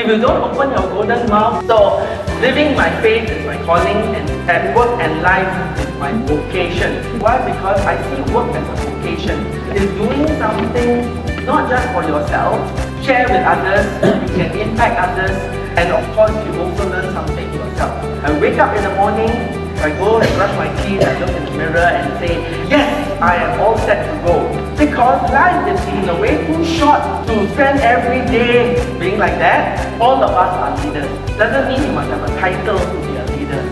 if you don't open your golden mouth. So living my faith is my calling, and work and life is my vocation. Why? Because I see work as a vocation. It is doing something not just for yourself, share with others, you can impact others, and of course you also learn something yourself. I wake up in the morning, I go and brush my teeth, I look in the mirror and say, yes, I am all set to go. Because life is in a way too short to spend every day being like that. All of us are leaders. Doesn't mean you must have a title to be a leader.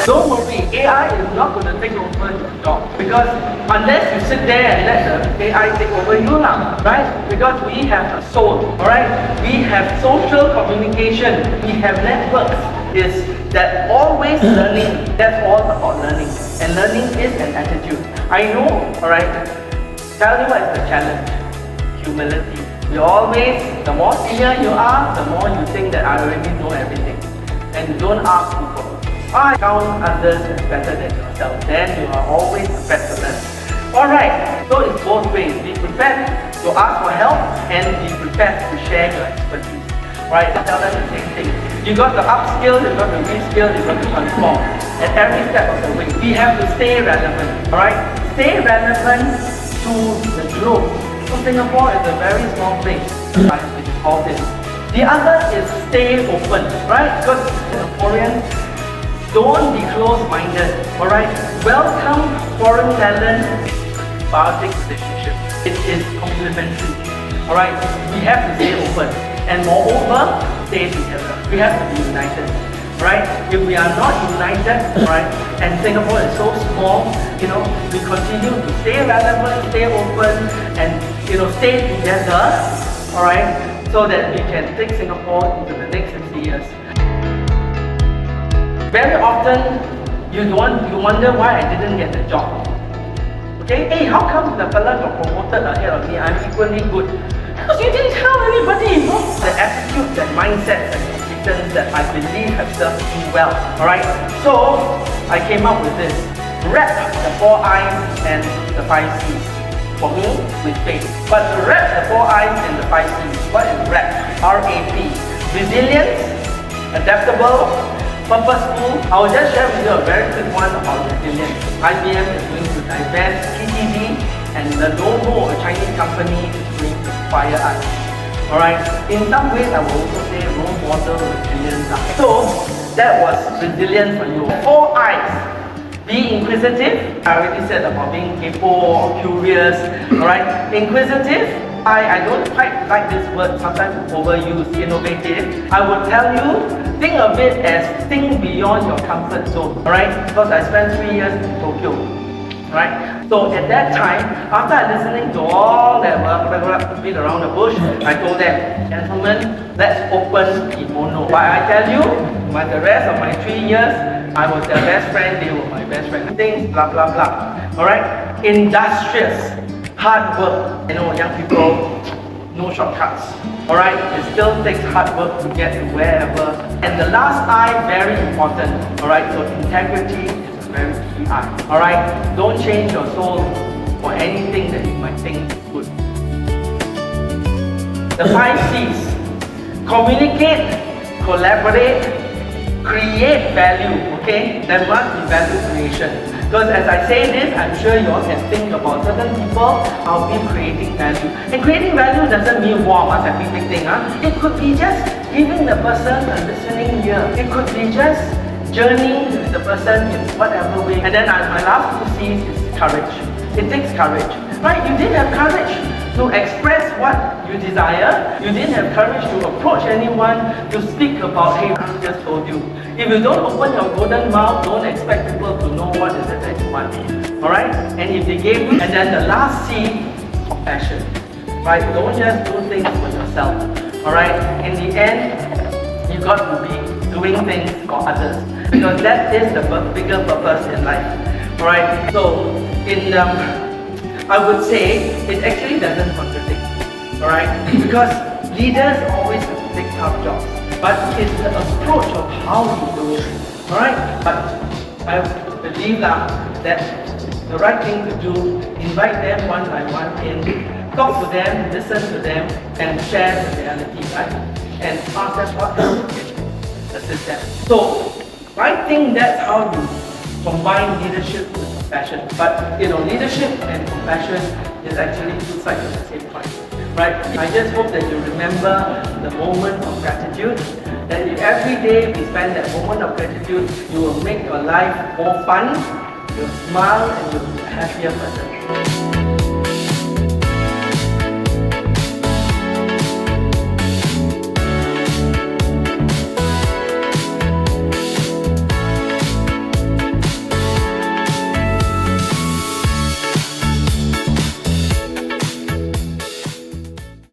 Don't worry, AI is not going to take over your job. Because unless you sit there and let the AI take over you now, right? Because we have a soul, alright? We have social communication, we have networks. Is that always learning, that's all about learning. And learning is an attitude. I know, alright? Tell you what is the challenge? Humility. You always, the more senior you are, the more you think that I already know everything. And you don't ask people. I count others as better than yourself. Then you are always prepared to learn. Alright, so it's both ways. Be prepared to ask for help and be prepared to share your expertise. Right, tell them the same thing. You got to upskill, you got to reskill, you got to transform. At every step of the way, we have to stay relevant. Alright? Stay relevant to the globe. So Singapore is a very small place. I've been involved in. The other is stay open. Right? Because Singaporeans, don't be close-minded. Alright? Welcome foreign talent, symbiotic relationship. It is complementary. Alright? We have to stay open. And moreover, stay together. We have to be united, right? If we are not united, right, and Singapore is so small, we continue to stay relevant, stay open, and stay together, all right, so that we can take Singapore into the next 60 years. Very often, you wonder why I didn't get the job. Okay, hey, how come the fella got promoted ahead of me? I'm equally good. Because you didn't tell anybody. The attitude, that mindset, and competence that I believe have served me well. Alright? So I came up with this. Wrap the 4 I's and the 5 C's. For me, with faith. But to wrap the 4 I's and the 5 C's, what is wrap? R-A-P. Resilience, adaptable, purposeful. I will just share with you a very quick one about resilience. IBM is going to divest PTD, and Lenovo, a Chinese company, is going to acquire us. Alright? In some ways, I will also say role model resilience. So, that was resilience for you. 4 I's. Be inquisitive. I already said about being capable or curious. Alright? Inquisitive. I don't quite like this word, sometimes overused, innovative. I would tell you, think of it as think beyond your comfort zone. Alright? Because I spent 3 years in Tokyo. Right? So at that time, after listening to all that beat around the bush, I told them, gentlemen, let's open kimono. Why I tell you, the rest of my 3 years, I was their best friend, they were my best friend. Things, blah, blah, blah. Alright? Industrious, hard work. Young people, no shortcuts. Alright? It still takes hard work to get to wherever. And the last I, very important. Alright? So integrity is a very key I. Alright? Don't change your soul for anything that you might think is good. The 5 C's. Communicate, collaborate, create value. Okay? There must be value creation. Because as I say this, I'm sure you all can think about certain people how be creating value. And creating value doesn't mean wow, must have big thing. It could be just giving the person a listening ear. It could be just journeying with the person in whatever way. And then my last 2 C's is courage. It takes courage. Right? You didn't have courage to express what you desire. You didn't have courage to approach anyone to speak about, hey, I just told you. If you don't open your golden mouth, don't expect people to know what is it that you want. Alright? And if they gave you, and then the last C, compassion. Right? Don't just do things for yourself. Alright? In the end, you got to be doing things for others. Because that is the bigger purpose in life. Alright? So, I would say it actually doesn't contradict. Alright? Because leaders always have to take tough jobs. But it's the approach of how you do it. Alright? But I believe that the right thing to do, invite them one by one in, talk to them, listen to them, and share the reality, right? And ask them what else you can assist them. So I think that's how you combine leadership with compassion. But leadership and compassion is actually two sides of the same coin, right? I just hope that you remember the moment of gratitude. That if every day we spend that moment of gratitude, you will make your life more fun, you'll smile, and you'll be a happier person.